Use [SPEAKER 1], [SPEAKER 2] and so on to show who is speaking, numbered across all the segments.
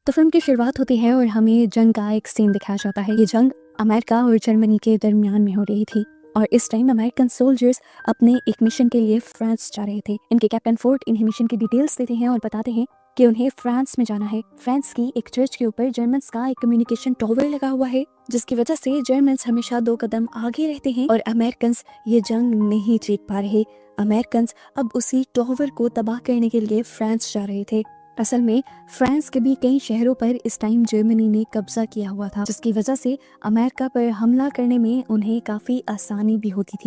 [SPEAKER 1] तो फिल्म की शुरुआत होती है और हमें जंग का एक सीन दिखाया जाता है। ये जंग अमेरिका और जर्मनी के दरमियान में हो रही थी और इस टाइम अमेरिकन सोल्जर्स अपने एक मिशन के लिए फ्रांस जा रहे थे। इनके कैप्टन फोर्ड इन्हें मिशन की डिटेल्स देते हैं और बताते हैं कि उन्हें फ्रांस में जाना है। फ्रांस की एक चर्च के ऊपर जर्मन्स का एक कम्युनिकेशन टावर लगा हुआ है, जिसकी वजह से जर्मन्स हमेशा 2 कदम आगे रहते हैं और अमेरिकन्स ये जंग नहीं जीत पा रहे। अमेरिकन्स अब उसी टावर को तबाह करने के लिए फ्रांस जा रहे थे। असल में फ्रांस के भी कई शहरों पर इस टाइम जर्मनी ने कब्जा किया हुआ था, जिसकी वजह से अमेरिका पर हमला करने में उन्हें काफी आसानी भी होती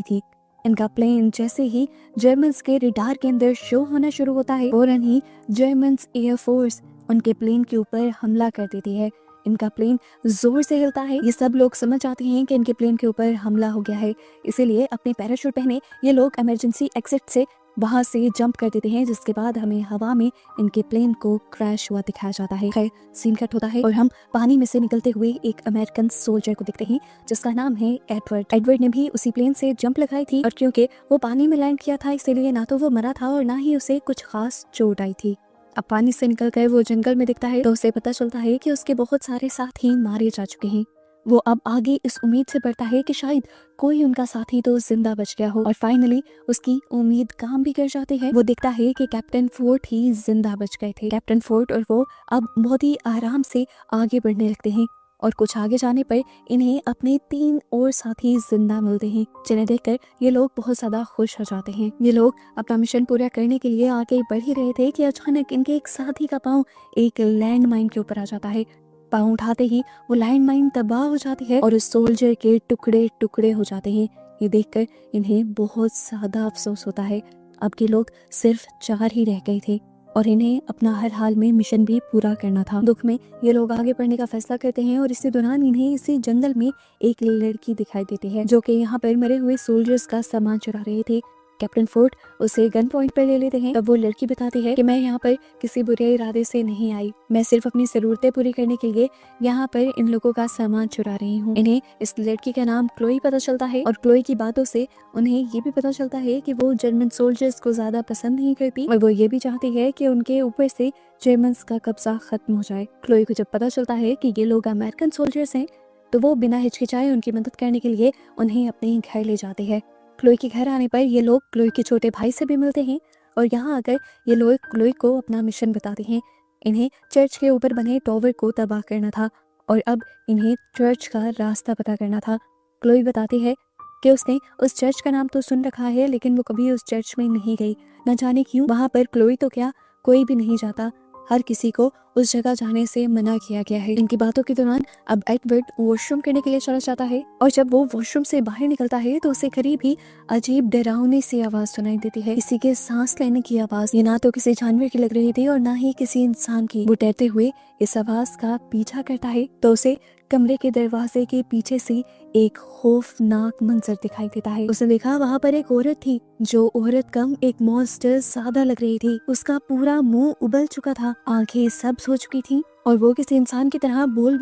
[SPEAKER 1] थी। इनका प्लेन जैसे ही जर्मन्स के रडार के अंदर शो होना शुरू होता है, फौरन ही जर्मन्स एयरफोर्स उनके प्लेन के ऊपर हमला कर देती है। इनका प्लेन जोर से हिलता है। ये सब लोग समझ जाते हैं कि इनके प्लेन के ऊपर हमला हो गया है, इसीलिए अपने पैराशूट पहने ये लोग इमरजेंसी एग्जिट से वहां से जंप कर देते हैं, जिसके बाद हमें हवा में इनके प्लेन को क्रैश हुआ दिखाया जाता है। खैर, सीन कट होता है और हम पानी में से निकलते हुए एक अमेरिकन सोल्जर को देखते हैं जिसका नाम है एडवर्ड। एडवर्ड ने भी उसी प्लेन से जंप लगाई थी और क्योंकि वो पानी में लैंड किया था, इसीलिए ना तो वो मरा था और ना ही उसे कुछ खास चोट आई थी। अब पानी से निकल कर वो जंगल में दिखता है तो उसे पता चलता है कि उसके बहुत सारे साथी मारे जा चुके हैं। वो अब आगे इस उम्मीद से बढ़ता है कि शायद कोई उनका साथी तो जिंदा बच गया हो और फाइनली उसकी उम्मीद काम भी कर जाती है। वो देखता है कि कैप्टन फोर्ड ही जिंदा बच गए थे। कैप्टन फोर्ड और वो अब बहुत ही आराम से आगे बढ़ने लगते हैं और कुछ आगे जाने पर इन्हें अपने 3 और साथी जिंदा मिलते हैं, जिन्हें देखकर ये लोग बहुत ज्यादा खुश हो जाते हैं। ये लोग अपना मिशन पूरा करने के लिए आगे बढ़ ही रहे थे कि अचानक इनके एक साथी का पाँव एक लैंड माइन के ऊपर आ जाता है। पाँव उठाते ही वो लैंड माइन तबाह हो जाती है और उस सोल्जर के टुकड़े टुकड़े हो जाते हैं। ये देखकर इन्हें बहुत ज्यादा अफसोस होता है। अब के लोग सिर्फ 4 ही रह गए थे और इन्हें अपना हर हाल में मिशन भी पूरा करना था। दुख में ये लोग आगे बढ़ने का फैसला करते हैं और इसी दौरान इन्हें इसी जंगल में एक लड़की दिखाई देती है जो कि यहाँ पर मरे हुए सोल्जर्स का सामान चुरा रहे थे। कैप्टन फोर्ड उसे गन पॉइंट पर ले लेते हैं। तब वो लड़की बताती है कि मैं यहाँ पर किसी बुरे इरादे से नहीं आई, मैं सिर्फ अपनी जरूरतें पूरी करने के लिए यहाँ पर इन लोगों का सामान चुरा रही हूँ। इन्हें इस लड़की का नाम क्लोई पता चलता है और क्लोई की बातों से उन्हें ये भी पता चलता है कि वो जर्मन सोल्जर्स को ज्यादा पसंद नहीं करती और वो ये भी चाहती है कि उनके ऊपर से जर्मन्स का कब्जा खत्म हो जाए। क्लोई को जब पता चलता है कि ये लोग अमेरिकन सोल्जर्स हैं तो वो बिना हिचकिचाए उनकी मदद करने के लिए उन्हें अपने घर ले जाते हैं। क्लोई के घर आने पर ये लोग क्लोई के छोटे भाई से भी मिलते हैं और यहाँ आकर ये लोग क्लोई को अपना मिशन बताते हैं। इन्हें चर्च के ऊपर बने टावर को तबाह करना था और अब इन्हें चर्च का रास्ता पता करना था। क्लोई बताती है कि उसने उस चर्च का नाम तो सुन रखा है, लेकिन वो कभी उस चर्च में नहीं गई। न जाने क्यों वहाँ पर क्लोई तो क्या कोई भी नहीं जाता, हर किसी को उस जगह जाने से मना किया गया है। इनकी बातों के दौरान अब एडवर्ड वॉशरूम करने के लिए चला जाता है और जब वो वॉशरूम से बाहर निकलता है तो उसे करीब ही अजीब डरावनी सी आवाज सुनाई देती है, किसी के सांस लेने की आवाज। ये ना तो किसी जानवर की लग रही थी और ना ही किसी इंसान की। वो डरते हुए इस आवाज का पीछा करता है तो उसे कमरे के दरवाजे के पीछे से एक खौफनाक मंजर दिखाई देता है। उसने देखा वहाँ पर एक औरत थी, जो औरत कम एक मॉन्स्टर सादा लग रही थी। उसका पूरा मुंह उबल चुका था, आंखें सब्ज हो चुकी थी और वो किसी इंसान की तरह बोल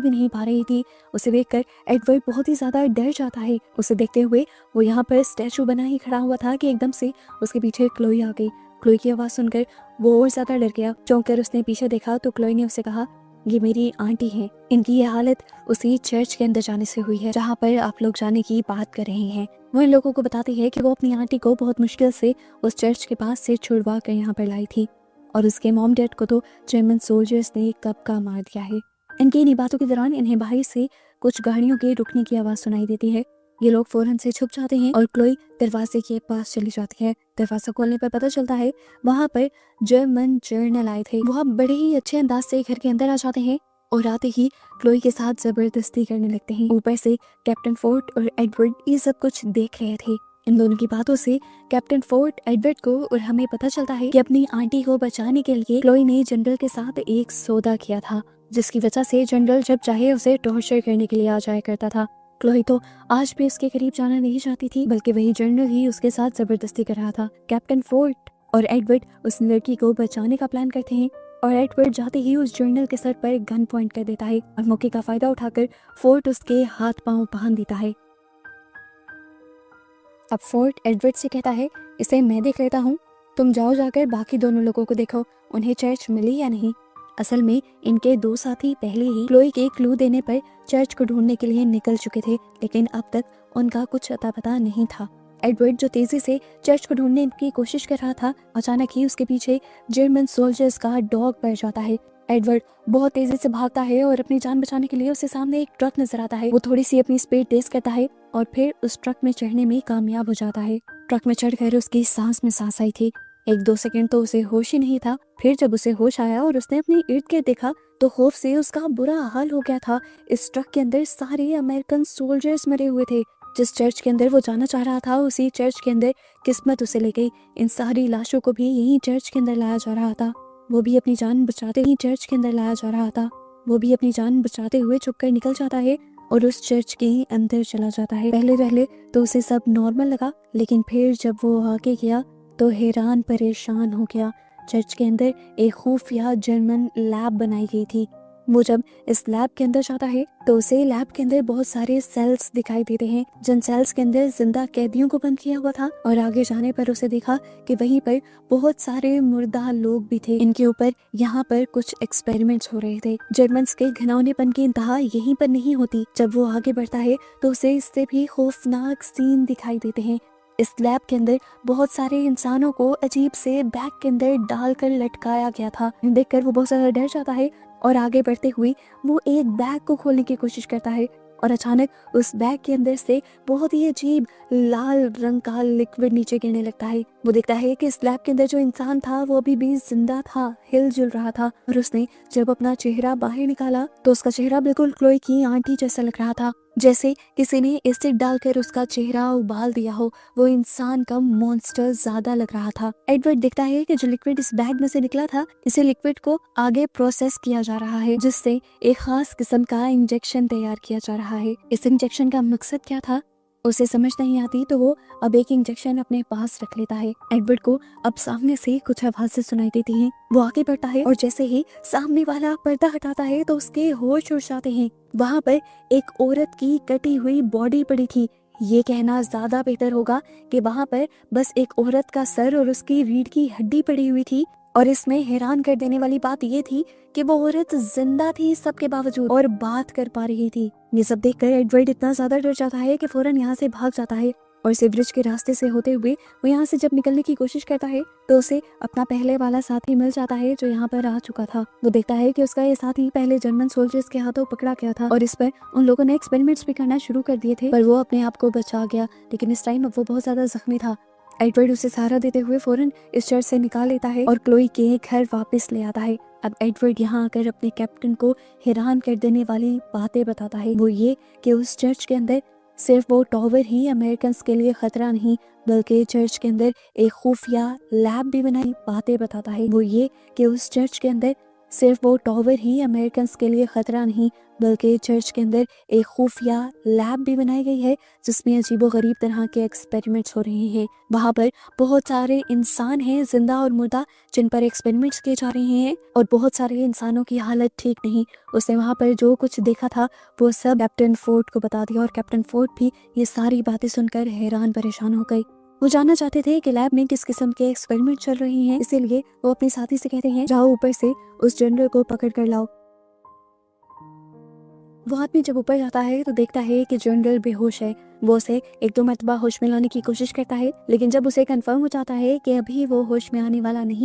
[SPEAKER 1] भी नहीं पा रही थी। उसे देखकर एडवर्ड बहुत ही ज्यादा डर जाता है। उसे देखते हुए वो यहाँ पर स्टैचू बना ही खड़ा हुआ था कि एकदम से उसके पीछे क्लोई आ गई। क्लोई की आवाज सुनकर वो और ज्यादा डर गया। चौंक कर उसने पीछे देखा तो क्लोई ने उसे कहा, ये मेरी आंटी हैं। इनकी ये हालत उसी चर्च के अंदर जाने से हुई है जहाँ पर आप लोग जाने की बात कर रहे हैं। वो इन लोगों को बताती है कि वो अपनी आंटी को बहुत मुश्किल से उस चर्च के पास से छुड़वा कर यहाँ पर लाई थी और उसके मॉम डैड को तो जर्मन सोल्जर्स ने कब का मार दिया है। इनकी इन्हीं बातों के दौरान इन्हें बाहर से कुछ गाड़ियों के रुकने की आवाज सुनाई देती है। ये लोग फौरन से छुप जाते हैं और क्लोई दरवाजे के पास चली जाती है। दरवाजा खोलने पर पता चलता है वहाँ पर जर्मन जर्नल आए थे। वो बड़े ही अच्छे अंदाज से घर के अंदर आ जाते हैं और आते ही क्लोई के साथ जबरदस्ती करने लगते हैं। ऊपर से कैप्टन फोर्ड और एडवर्ड ये सब कुछ देख रहे थे। इन दोनों की बातों से कैप्टन फोर्ड, एडवर्ड को और हमें पता चलता है कि अपनी आंटी को बचाने के लिए क्लोई ने जनरल के साथ एक सौदा किया था, जिसकी वजह से जनरल जब चाहे उसे टॉर्चर करने के लिए आ जाया करता था। क्लोई तो आज भी उसके करीब जाना नहीं चाहती थी, बल्कि वही जनरल ही उसके साथ जबरदस्ती कर रहा था। कैप्टन फोर्ड और एडवर्ड उस लड़की को बचाने का प्लान करते हैं और एडवर्ड जाते ही उस जर्नल के सर पर गन पॉइंट कर देता है और मौके का फायदा उठाकर फोर्ड उसके हाथ पांव बांध देता है। अब फोर्ड एडवर्ड से कहता है, इसे मैं देख लेता हूँ, तुम जाओ जाकर बाकी दोनों लोगों को देखो उन्हें चर्च मिली या नहीं। असल में इनके दो साथी पहले ही क्लोई के क्लू देने पर चर्च को ढूंढने के लिए निकल चुके थे, लेकिन अब तक उनका कुछ अता पता नहीं था। एडवर्ड जो तेजी से चर्च को ढूंढने की कोशिश कर रहा था, अचानक ही उसके पीछे जर्मन सोल्जर्स का डॉग पड़ जाता है। एडवर्ड बहुत तेजी से भागता है और अपनी जान बचाने के लिए उसे सामने एक ट्रक नजर आता है। वो थोड़ी सी अपनी स्पीड तेज करता है और फिर उस ट्रक में चढ़ने में कामयाब हो जाता है। ट्रक में चढ़कर उसकी सांस में सांस आई थी। 1-2 सेकंड तो उसे होश ही नहीं था। फिर जब उसे होश आया और उसने अपने इर्द गिर्द देखा तो खौफ से उसका बुरा हाल हो गया था। इस ट्रक के अंदर सारे अमेरिकन सोल्जर्स मरे हुए थे। जिस चर्च के अंदर वो जाना चाह रहा था उसी चर्च के अंदर किस्मत उसे ले गई। इन सारी लाशों को भी यही चर्च के अंदर लाया जा रहा था। वो भी अपनी जान बचाते ही चर्च के अंदर लाया जा रहा था। वो भी अपनी जान बचाते हुए छुपकर निकल जाता है और उस चर्च के अंदर चला जाता है। पहले तो उसे सब नॉर्मल लगा, लेकिन फिर जब वो आगे गया तो हैरान परेशान हो गया। चर्च के अंदर एक खुफिया जर्मन लैब बनाई गई थी। वो जब इस लैब के अंदर जाता है तो उसे लैब के अंदर बहुत सारे सेल्स दिखाई देते हैं, जिन सेल्स के अंदर जिंदा कैदियों को बंद किया हुआ था। और आगे जाने पर उसे देखा कि वहीं पर बहुत सारे मुर्दा लोग भी थे। इनके ऊपर यहाँ पर कुछ एक्सपेरिमेंट्स हो रहे थे। जर्मन्स के घिनौनेपन की इंतहा यहीं पर नहीं होती। जब वो आगे बढ़ता है तो उसे इससे भी खौफनाक सीन दिखाई देते हैं। इस लैब के अंदर बहुत सारे इंसानों को अजीब से बैग के अंदर डालकर लटकाया गया था। देखकर वो बहुत ज्यादा डर जाता है और आगे बढ़ते हुए वो एक बैग को खोलने की कोशिश करता है और अचानक उस बैग के अंदर से बहुत ही अजीब लाल रंग का लिक्विड नीचे गिरने लगता है। वो देखता है कि इस लैब के अंदर जो इंसान था वो अभी भी जिंदा था, हिलजुल रहा था। और उसने जब अपना चेहरा बाहर निकाला तो उसका चेहरा बिल्कुल क्लोई की आंटी जैसा लग रहा था, जैसे किसी ने एसिड डालकर उसका चेहरा उबाल दिया हो। वो इंसान का मॉन्स्टर ज्यादा लग रहा था। एडवर्ड देखता है कि जो लिक्विड इस बैग में से निकला था, इसे लिक्विड को आगे प्रोसेस किया जा रहा है, जिससे एक खास किस्म का इंजेक्शन तैयार किया जा रहा है। इस इंजेक्शन का मकसद क्या था उसे समझ नहीं आती, तो वो अब एक इंजेक्शन अपने पास रख लेता है। एडवर्ड को अब सामने से कुछ आवाजें सुनाई देती हैं। वो आगे बढ़ता है और जैसे ही सामने वाला पर्दा हटाता है तो उसके होश उड़ जाते हैं। वहाँ पर एक औरत की कटी हुई बॉडी पड़ी थी। ये कहना ज्यादा बेहतर होगा कि वहाँ पर बस एक औरत का सर और उसकी रीढ़ की हड्डी पड़ी हुई थी। और इसमें हैरान कर देने वाली बात ये थी कि वो औरत जिंदा थी सबके बावजूद और बात कर पा रही थी। ये सब देखकर एडवर्ड इतना ज्यादा डर जाता है कि फौरन यहाँ से भाग जाता है और सिवरेज के रास्ते से होते हुए वो यहाँ से जब निकलने की कोशिश करता है तो उसे अपना पहले वाला साथी मिल जाता है जो यहाँ पर आ चुका था। वो देखता है कि उसका ये साथी पहले जर्मन सोल्जर्स के हाथों पकड़ा गया था और इस पर उन लोगों ने एक्सपेरिमेंट्स भी करना शुरू कर दिए थे, पर वो अपने आप को बचा गया। लेकिन इस टाइम अब वो बहुत ज्यादा जख्मी था। एडवर्ड उसे सहारा देते हुए फौरन इस चर्च से निकाल लेता है और क्लोई के घर वापस ले आता है। अब एडवर्ड यहाँ आकर अपने कैप्टन को हैरान कर देने वाली बातें बताता है। वो ये कि उस चर्च के अंदर सिर्फ वो टॉवर ही अमेरिकन के लिए खतरा नहीं, बल्कि चर्च के अंदर एक खुफिया लैब भी बनाई बातें बताता है। वो ये कि उस चर्च के अंदर सिर्फ वो टॉवर ही अमेरिकन के लिए खतरा नहीं, बल्कि चर्च के अंदर एक खुफिया लैब भी बनाई गई है जिसमें अजीबोगरीब तरह के एक्सपेरिमेंट्स हो रहे हैं। वहाँ पर बहुत सारे इंसान हैं जिंदा और मुर्दा जिन पर एक्सपेरिमेंट्स किए जा रहे हैं और बहुत सारे इंसानों की हालत ठीक नहीं। उसने वहाँ पर जो कुछ देखा था वो सब कैप्टन फोर्ड को बता दिया और कैप्टन फोर्ड भी ये सारी बातें सुनकर हैरान परेशान हो गई। वो जानना चाहते थे कि लैब में किस किस्म के एक्सपेरिमेंट चल रहे हैं, इसीलिए वो अपने साथी से कहते हैं जाओ ऊपर से उस जनरल को पकड़ कर लाओ। वो आदमी जब ऊपर जाता है तो देखता है कि जनरल बेहोश है। वो उसे 1-2 मरतबा होश में लाने की कोशिश करता है, लेकिन जब उसे कंफर्म हो जाता है कि अभी वो होश में आने वाला नहीं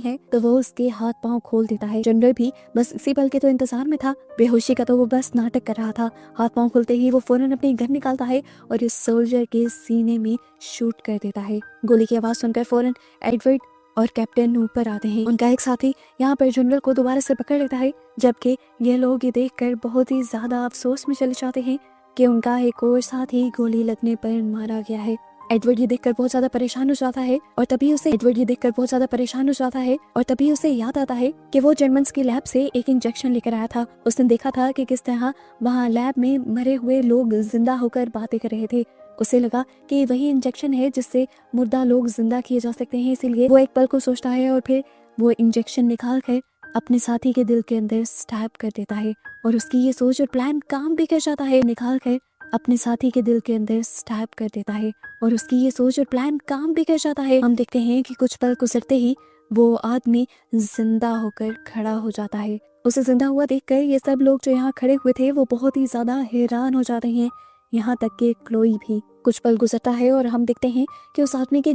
[SPEAKER 1] है तो वो उसके हाथ पांव खोल देता है। जनरल भी बस इसी पल के तो इंतजार में था। बेहोशी का तो वो बस नाटक कर रहा था। हाथ पांव खुलते ही वो फौरन अपनी गन निकालता है और इस सोल्जर के सीने में शूट कर देता है। गोली की आवाज सुनकर फौरन एडवर्ड और कैप्टन ऊपर आते हैं। उनका एक साथी यहाँ पर जनरल को दोबारा से पकड़ लेता है, जबकि ये लोग ये देखकर बहुत ही ज्यादा अफसोस में चले जाते हैं कि उनका एक और साथी गोली लगने पर मारा गया है। एडवर्ड ये देखकर बहुत ज्यादा परेशान हो जाता है और तभी उसे याद आता है कि वो जर्मन्स की लैब से एक इंजेक्शन लेकर आया था। उसने देखा था कि किस तरह वहाँ लैब में मरे हुए लोग जिंदा होकर बातें कर रहे थे। उसे लगा कि वही इंजेक्शन है जिससे मुर्दा लोग जिंदा किए जा सकते हैं, इसीलिए वो एक पल को सोचता है और फिर वो इंजेक्शन निकाल कर अपने साथी के दिल के अंदर स्टैब कर देता है और उसकी ये सोच और प्लान काम भी कर जाता है। निकाल कर अपने साथी के दिल के अंदर स्टैब कर देता है और उसकी ये सोच और प्लान काम भी कर जाता है। हम देखते हैं कि कुछ पल गुजरते ही वो आदमी जिंदा होकर खड़ा हो जाता है। उसे जिंदा हुआ देखकर ये सब लोग जो यहाँ खड़े हुए थे वो बहुत ही ज्यादा हैरान हो जाते हैं, यहाँ तक कि क्लोई भी। कुछ पल गुजरता है और हम देखते हैं कि उस आदमी के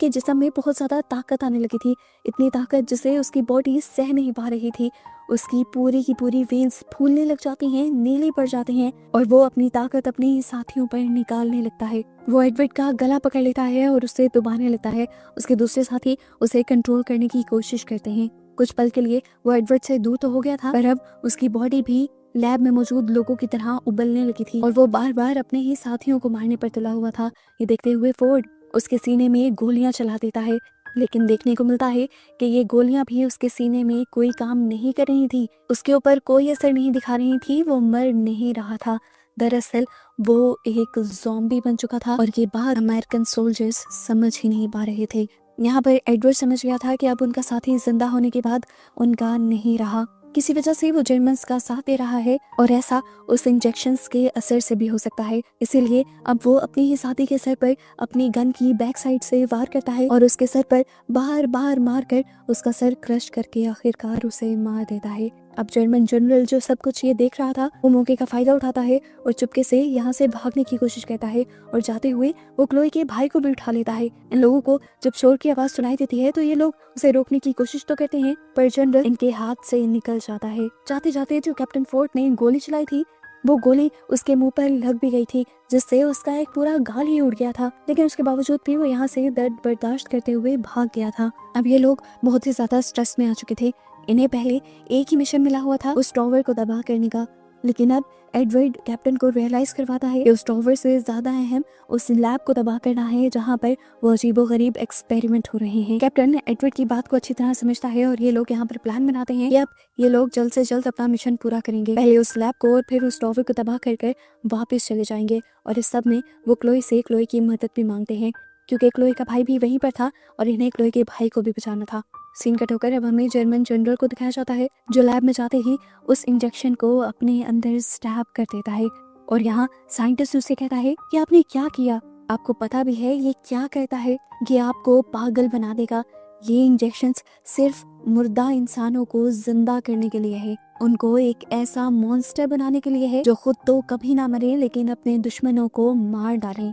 [SPEAKER 1] जिस्म में बहुत ज़्यादा ताकत आने लगी थी, इतनी ताकत जिसे उसकी बॉडी सह नहीं पा रही थी। उसकी पूरी की पूरी वेन्स फूलने लग जाती हैं, नीली पड़ जाती हैं और वो अपनी ताकत अपने साथियों पर निकालने लगता है। वो एडवर्ड का गला पकड़ लेता है और उसे दबाने लगता है। उसके दूसरे साथी उसे कंट्रोल करने की कोशिश करते हैं। कुछ पल के लिए वो एडवर्ड से दूर तो हो गया था, पर अब उसकी बॉडी भी लैब में मौजूद लोगों की तरह उबलने लगी थी और वो बार बार अपने ही साथियों को मारने पर तुला हुआ था। ये देखते हुए फोर्ड उसके सीने में गोलियां चला देता है, लेकिन देखने को मिलता है कि ये गोलियां भी उसके सीने में कोई काम नहीं कर रही थी, उसके ऊपर कोई असर नहीं दिखा रही थी, वो मर नहीं रहा था। दरअसल वो एक ज़ॉम्बी बन चुका था और ये बात अमेरिकन सोल्जर्स समझ ही नहीं पा रहे थे। यहाँ पर एडवर्ड समझ गया था कि अब उनका साथी जिंदा होने के बाद उनका नहीं रहा, किसी वजह से वो जर्मन्स का साथ दे रहा है और ऐसा उस इंजेक्शंस के असर से भी हो सकता है। इसीलिए अब वो अपने ही साथी के सर पर अपनी गन की बैक साइड से वार करता है और उसके सर पर बार बार मार कर उसका सर क्रश करके आखिरकार उसे मार देता है। अब जर्मन जनरल जो सब कुछ ये देख रहा था वो मौके का फायदा उठाता है और चुपके से यहाँ से भागने की कोशिश करता है और जाते हुए वो क्लोई के भाई को भी उठा लेता है। इन लोगों को जब शोर की आवाज सुनाई देती है तो ये लोग उसे रोकने की कोशिश तो करते हैं, पर जनरल इनके हाथ से निकल जाता है। जाते जाते जो कैप्टन फोर्ड ने गोली चलाई थी वो गोली उसके मुंह पर लग भी गई थी, जिससे उसका एक पूरा गाल ही उड़ गया था, लेकिन उसके बावजूद भी वो यहाँ से दर्द बर्दाश्त करते हुए भाग गया था। अब ये लोग बहुत ही ज्यादा स्ट्रेस में आ चुके थे। इन्हें पहले एक ही मिशन मिला हुआ था, उस टॉवर को तबाह करने का, लेकिन अब एडवर्ड कैप्टन को रियलाइज करवाता है कि उस टॉवर से ज्यादा अहम उस लैब को तबाह करना है जहाँ पर वो अजीबोगरीब एक्सपेरिमेंट हो रहे हैं। कैप्टन एडवर्ड की बात को अच्छी तरह समझता है और ये लोग यहाँ पर प्लान बनाते हैं कि अब ये लोग जल्द से जल्द अपना मिशन पूरा करेंगे, पहले उस लैब को और फिर उस टॉवर को तबाह कर वापस चले जाएंगे। और इस सब में वो क्लोई की मदद भी मांगते हैं, क्योंकि क्लोई का भाई भी वहीं पर था और इन्हें क्लोई के भाई को भी बचाना था। सीन कट होकर अब हमें जर्मन जनरल को दिखाया जाता है जो लैब में जाते ही उस इंजेक्शन को अपने अंदर स्टैब कर देता है और यहाँ साइंटिस्ट उससे कहता है कि आपने क्या किया, आपको पता भी है ये क्या करता है, ये आपको पागल बना देगा। ये इंजेक्शंस सिर्फ मुर्दा इंसानों को जिंदा करने के लिए है, उनको एक ऐसा मॉन्स्टर बनाने के लिए है जो खुद तो कभी ना मरे लेकिन अपने दुश्मनों को मार डाले।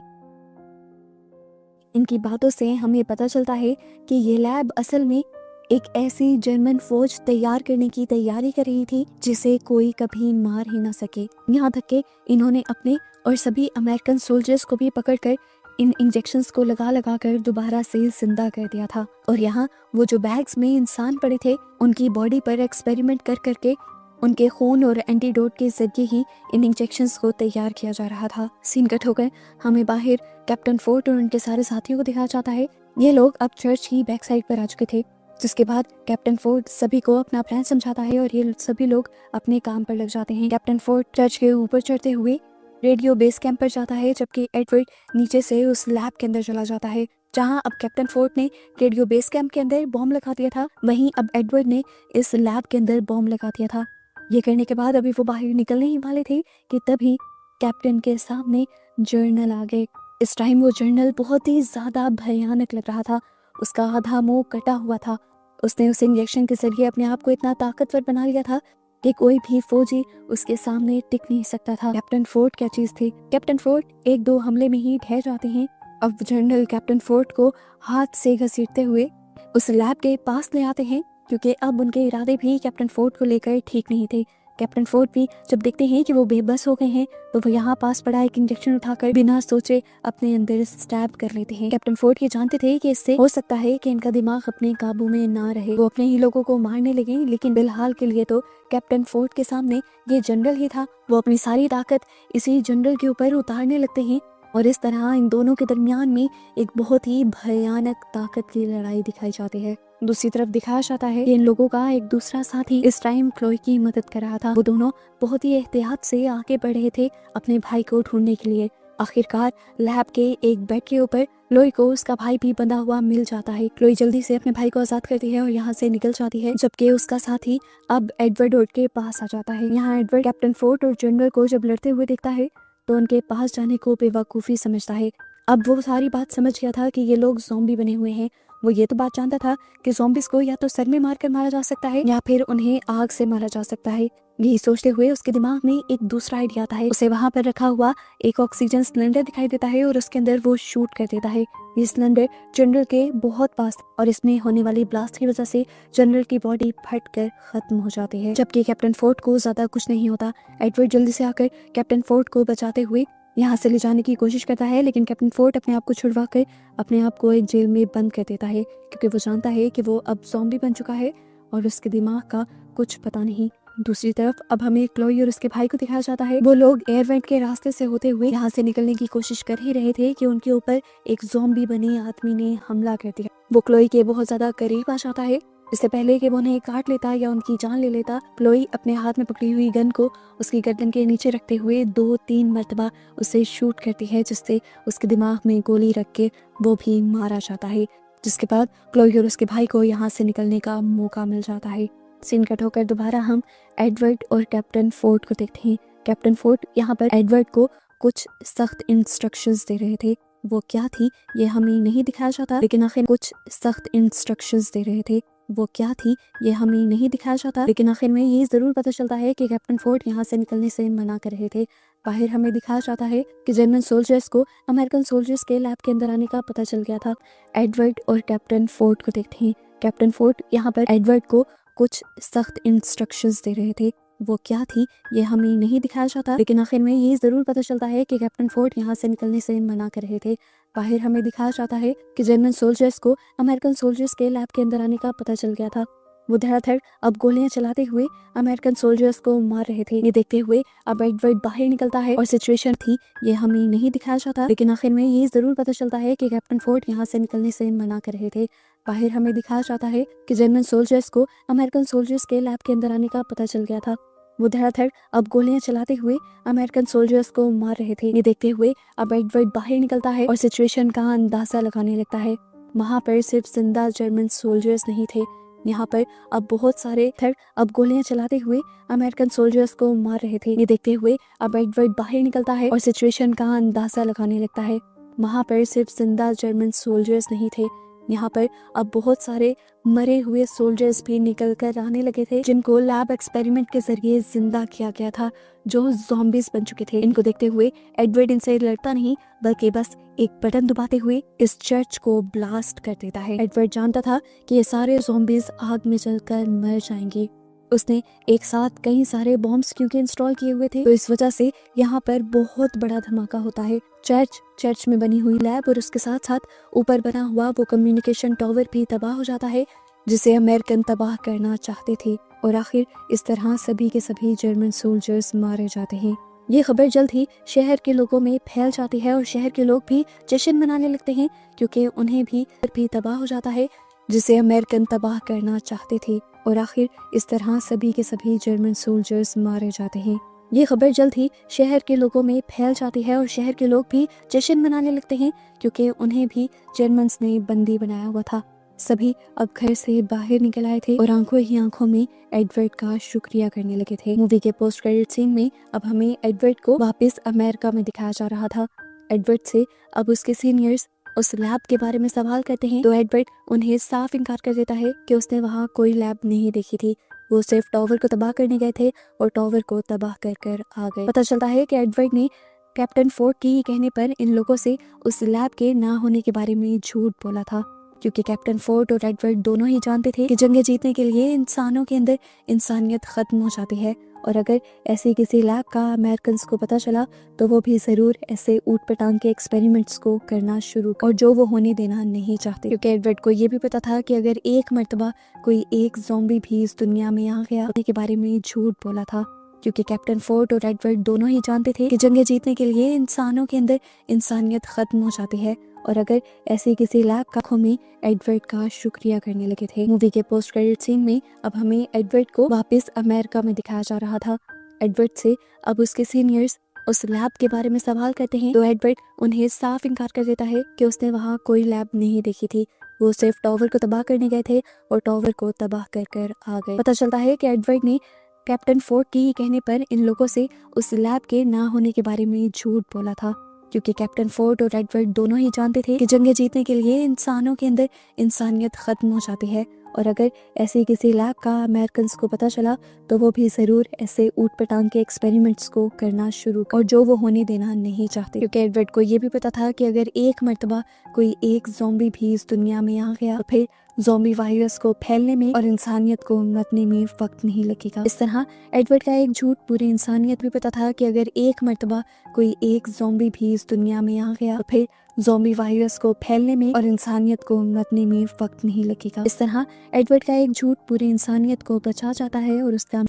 [SPEAKER 1] इनकी बातों से हमें पता चलता है कि ये लैब असल में एक ऐसी जर्मन फौज तैयार करने की तैयारी कर रही थी जिसे कोई कभी मार ही ना सके। यहाँ तक कि इन्होंने अपने और सभी अमेरिकन सोल्जर्स को भी पकड़कर इन इंजेक्शंस को लगा कर दोबारा से जिंदा कर दिया था। और यहाँ वो जो बैग्स में इंसान पड़े थे उनकी बॉडी पर एक्सपेरिमेंट कर करके उनके खून और एंटीडोट के जरिए ही इन इंजेक्शंस को तैयार किया जा रहा था। सीन कट होकर हमें बाहर कैप्टन फोर्ड और उनके सारे साथियों को दिखाया जाता है। ये लोग अब चर्च की बैक साइड पर आ चुके थे, जिसके बाद कैप्टन फोर्ड सभी को अपना प्लान समझाता है और ये सभी लोग अपने काम पर लग जाते हैं। कैप्टन फोर्ड चर्च के ऊपर चढ़ते हुए रेडियो बेस कैंप पर जाता है, जबकि एडवर्ड नीचे से उस लैब के अंदर चला जाता है जहां अब कैप्टन फोर्ड ने रेडियो बेस कैंप के अंदर बॉम्ब लगा दिया था, वहीं अब एडवर्ड ने इस लैब के अंदर बॉम्ब लगा दिया था। ये करने के बाद अभी वो बाहर निकलने ही वाले थे कि तभी कैप्टन के सामने जर्नल आ गए। इस टाइम वो जर्नल बहुत ही ज्यादा भयानक लग रहा था, उसका आधा मुंह कटा हुआ था। उसने उस इंजेक्शन के जरिए अपने आप को इतना ताकतवर बना लिया था कि कोई भी फौजी उसके सामने टिक नहीं सकता था। कैप्टन फोर्ड क्या चीज थी। कैप्टन फोर्ड 1-2 हमले में ही ढह जाते हैं। अब जनरल कैप्टन फोर्ड को हाथ से घसीटते हुए उस लैब के पास ले आते हैं, क्योंकि अब उनके इरादे भी कैप्टन फोर्ड को लेकर ठीक नहीं थे। कैप्टन फोर्ड भी जब देखते हैं कि वो बेबस हो गए हैं तो वो यहाँ पास पड़ा एक इंजेक्शन उठाकर बिना सोचे अपने अंदर स्टैब कर लेते हैं। कैप्टन फोर्ड ये जानते थे कि इससे हो सकता है कि इनका दिमाग अपने काबू में ना रहे, वो अपने ही लोगों को मारने लगे, लेकिन फिलहाल के लिए तो कैप्टन फोर्ड के सामने ये जनरल ही था। वो अपनी सारी ताकत इसी जनरल के ऊपर उतारने लगते हैं और इस तरह इन दोनों के दरमियान में एक बहुत ही भयानक ताकत की लड़ाई दिखाई जाती है। दूसरी तरफ दिखाया जाता है कि इन लोगों का एक दूसरा साथी इस टाइम क्लोई की मदद कर रहा था। वो दोनों बहुत ही एहतियात से आगे बढ़ रहे थे अपने भाई को ढूंढने के लिए, आखिरकार लैब के एक बेड के ऊपर क्लोई को उसका भाई भी बंधा हुआ मिल जाता है। क्लोई जल्दी से अपने भाई को आजाद करती है और यहाँ से निकल जाती है, जबकि उसका साथी अब एडवर्ड उड के पास आ जाता है। यहाँ एडवर्ड कैप्टन फोर्ड और जनरल को जब लड़ते हुए देखता है तो उनके पास जाने को बेवकूफ़ी समझता है। अब वो सारी बात समझ गया था कि ये लोग ज़ॉम्बी बने हुए हैं। वो ये तो बात जानता था कि ज़ॉम्बीज़ को या तो सर में मारकर मारा जा सकता है या फिर उन्हें आग से मारा जा सकता है। यही सोचते हुए उसके दिमाग में एक दूसरा आइडिया आता है। उसे वहां पर रखा हुआ एक ऑक्सीजन सिलेंडर दिखाई देता है और उसके अंदर वो शूट कर देता है। ये सिलेंडर जनरल के बहुत पास और इसमें होने वाली ब्लास्ट की वजह से जनरल की बॉडी फट कर खत्म हो जाती है, जबकि कैप्टन फोर्ड को ज्यादा कुछ नहीं होता। एडवर्ड जल्दी से आकर कैप्टन फोर्ड को बचाते हुए यहाँ से ले जाने की कोशिश करता है, लेकिन कैप्टन फोर्ड अपने आप को छुड़वा कर अपने आप को एक जेल में बंद कर देता है, क्योंकि वो जानता है कि वो अब ज़ॉम्बी बन चुका है और उसके दिमाग का कुछ पता नहीं। दूसरी तरफ अब हमें क्लोई और उसके भाई को दिखाया जाता है। वो लोग एयर वेंट के रास्ते से होते हुए यहाँ से निकलने की कोशिश कर ही रहे थे कि उनके ऊपर एक ज़ॉम्बी बने आदमी ने हमला कर दिया। वो क्लोई के बहुत ज्यादा करीब आ जाता है। इससे पहले कि वो उन्हें काट लेता या उनकी जान ले लेता, क्लोई अपने हाथ में पकड़ी हुई गन को उसकी गर्दन के नीचे रखते हुए 2-3 मरतबा उसे शूट करती है, जिससे उसके दिमाग में गोली रख के वो भी मारा जाता है। जिसके बाद क्लोई और उसके भाई को यहाँ से निकलने का मौका मिल जाता है। सीन कट होकर दोबारा हम एडवर्ड और कैप्टन फोर्ड को देखते हैं। कैप्टन फोर्ड यहाँ पर एडवर्ड को कुछ सख्त इंस्ट्रक्शंस दे रहे थे। वो क्या थी ये हमें नहीं दिखाया जाता, लेकिन आखिर कुछ सख्त इंस्ट्रक्शंस दे रहे थे। वो क्या थी ये हमें नहीं दिखाया जाता, लेकिन आखिर में ये जरूर पता चलता है कि कैप्टन फोर्ड यहाँ से निकलने से मना कर रहे थे। बाहर हमें दिखाया जाता है कि जर्मन सोल्जर्स को अमेरिकन सोल्जर्स के लैब के अंदर आने का पता चल गया था। एडवर्ड और कैप्टन फोर्ड को देखते हैं। कैप्टन फोर्ड यहाँ पर एडवर्ड को कुछ सख्त इंस्ट्रक्शंस दे रहे थे। वो क्या थी ये हमें नहीं दिखाया जाता, लेकिन आखिर में ये जरूर पता चलता है कि कैप्टन फोर्ड यहाँ से निकलने से मना कर रहे थे। बाहर हमें दिखाया जाता है कि जर्मन सोल्जर्स को अमेरिकन सोल्जर्स के लैब के अंदर आने का पता चल गया था। वो धड़ाधड़ अब गोलियां चलाते हुए अमेरिकन सोल्जर्स को मार रहे थे। ये देखते हुए अब एडवर्ड बाहर निकलता है और सिचुएशन थी ये हमें नहीं दिखाया जाता, लेकिन आखिर में ये जरूर पता चलता है कि कैप्टन फोर्ड यहाँ से निकलने से मना कर रहे थे। बाहर हमें दिखाया जाता है कि जर्मन सोल्जर्स को अमेरिकन सोल्जर्स के लैब के अंदर आने का पता चल गया था। वो धड़ाधड़ अब गोलियां चलाते हुए अमेरिकन सोल्जर्स को मार रहे थे। ये देखते हुए अब एडवर्ड बाहर निकलता है और सिचुएशन का अंदाजा लगाने लगता है। वहां पर सिर्फ जिंदा जर्मन सोल्जर्स नहीं थे, यहाँ पर अब बहुत सारे थर अब गोलियां चलाते हुए अमेरिकन सोल्जर्स को मार रहे थे। ये देखते हुए अब एडवर्ड बाहर निकलता है और सिचुएशन का अंदाजा लगाने लगता है। वहां पर सिर्फ जिंदा जर्मन सोल्जर्स नहीं थे, यहाँ पर अब बहुत सारे मरे हुए सोल्जर्स भी निकल कर आने लगे थे, जिनको लैब एक्सपेरिमेंट के जरिए जिंदा किया गया था, जो ज़ॉम्बीज बन चुके थे। इनको देखते हुए एडवर्ड इनसे लड़ता नहीं, बल्कि बस एक बटन दबाते हुए इस चर्च को ब्लास्ट कर देता है। एडवर्ड जानता था कि ये सारे ज़ॉम्बीज आग में जलकर मर जाएंगे। उसने एक साथ कई सारे बॉम्ब्स क्योंकि इंस्टॉल किए हुए थे, तो इस वजह से यहाँ पर बहुत बड़ा धमाका होता है। चर्च में बनी हुई लैब और उसके साथ साथ ऊपर बना हुआ वो कम्युनिकेशन टावर भी तबाह हो जाता है, जिसे अमेरिकन तबाह करना चाहते थे। और आखिर इस तरह सभी के सभी जर्मन सोल्जर्स मारे जाते हैं। ये खबर जल्द ही शहर के लोगों में फैल जाती है और शहर के लोग भी जश्न मनाने लगते हैं, क्योंकि उन्हें भी तबाह हो जाता है, जिसे अमेरिकन तबाह करना चाहते थे। और आखिर इस तरह सभी के सभी जर्मन सोल्जर्स मारे जाते हैं। ये खबर जल्द ही शहर के लोगों में फैल जाती है और शहर के लोग भी जश्न मनाने लगते हैं, क्योंकि उन्हें भी जर्मन्स ने बंदी बनाया हुआ था। सभी अब घर से बाहर निकल आए थे और आंखों ही आंखों में एडवर्ड का शुक्रिया करने लगे थे। मूवी के पोस्ट क्रेडिट सीन में अब हमें एडवर्ड को वापस अमेरिका में दिखाया जा रहा था। एडवर्ड से अब उसके सीनियर्स उस लैब के बारे में सवाल करते हैं, तो एडवर्ड उन्हें साफ इनकार कर देता है कि उसने वहाँ कोई लैब नहीं देखी थी। वो सिर्फ टावर को तबाह करने गए थे और टावर को तबाह कर आ गए। पता चलता है कि एडवर्ड ने कैप्टन फोर्ड के कहने पर इन लोगों से उस लैब के ना होने के बारे में झूठ बोला था, क्योंकि कैप्टन फोर्ड और एडवर्ड दोनों ही जानते थे कि जंगें जीतने के लिए इंसानों के अंदर इंसानियत खत्म हो जाती है, और अगर ऐसे किसी लैब का अमेरिकन को पता चला तो वो भी जरूर ऐसे ऊट पटांग के एक्सपेरिमेंट्स को करना शुरू और जो वो होने देना नहीं चाहते, क्योंकि एडवर्ड को ये भी पता था कि अगर एक मर्तबा कोई एक ज़ॉम्बी भी इस दुनिया में आ गया के बारे में झूठ बोला था, क्योंकि कैप्टन फोर्ड और एडवर्ड दोनों ही जानते थे कि जंगें जीतने के लिए इंसानों के अंदर इंसानियत खत्म हो जाती है, और अगर ऐसे किसी लैब का में एडवर्ड का शुक्रिया करने लगे थे। मूवी के पोस्ट क्रेडिट सीन में अब हमें एडवर्ड को वापस अमेरिका में दिखाया जा रहा था। एडवर्ड से अब उसके सीनियर्स उस लैब के बारे में सवाल करते हैं तो एडवर्ड उन्हें साफ इनकार कर देता है कि उसने वहाँ कोई लैब नहीं देखी थी, वो सिर्फ टावर को तबाह करने गए थे और टावर को तबाह कर कर आ गए। पता चलता है कि एडवर्ड ने कैप्टन फोर्ड के कहने पर इन लोगों से उस लैब के ना होने के बारे में झूठ बोला था, क्योंकि कैप्टन फोर्ड और एडवर्ड दोनों ही जानते थे कि जंगें जीतने के लिए इंसानों के अंदर इंसानियत खत्म हो जाती है, और अगर ऐसे किसी लैब का अमेरिकन्स को पता चला तो वो भी ज़रूर ऐसे ऊट पटांग के एक्सपेरिमेंट्स को करना शुरू, और जो वो होने देना नहीं चाहते, क्योंकि एडवर्ड को ये भी पता था कि अगर एक मर्तबा कोई एक ज़ॉम्बी भी इस दुनिया में आ गया तो फिर ज़ॉम्बी वायरस को फैलने में और इंसानियत को मरने में वक्त नहीं लगेगा। इस तरह एडवर्ड का एक झूठ पूरी इंसानियत भी पता था कि अगर एक मर्तबा कोई एक ज़ॉम्बी भी इस दुनिया में आ गया तो फिर ज़ॉम्बी वायरस को फैलने में और इंसानियत को मरने में वक्त नहीं लगेगा। इस तरह एडवर्ड का एक झूठ पूरी इंसानियत को बचा जाता है और उसका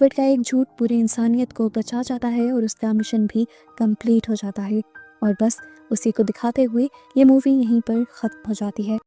[SPEAKER 1] मिशन भी कंप्लीट हो जाता है, और बस उसी को दिखाते हुए ये मूवी यहीं पर ख़त्म हो जाती है।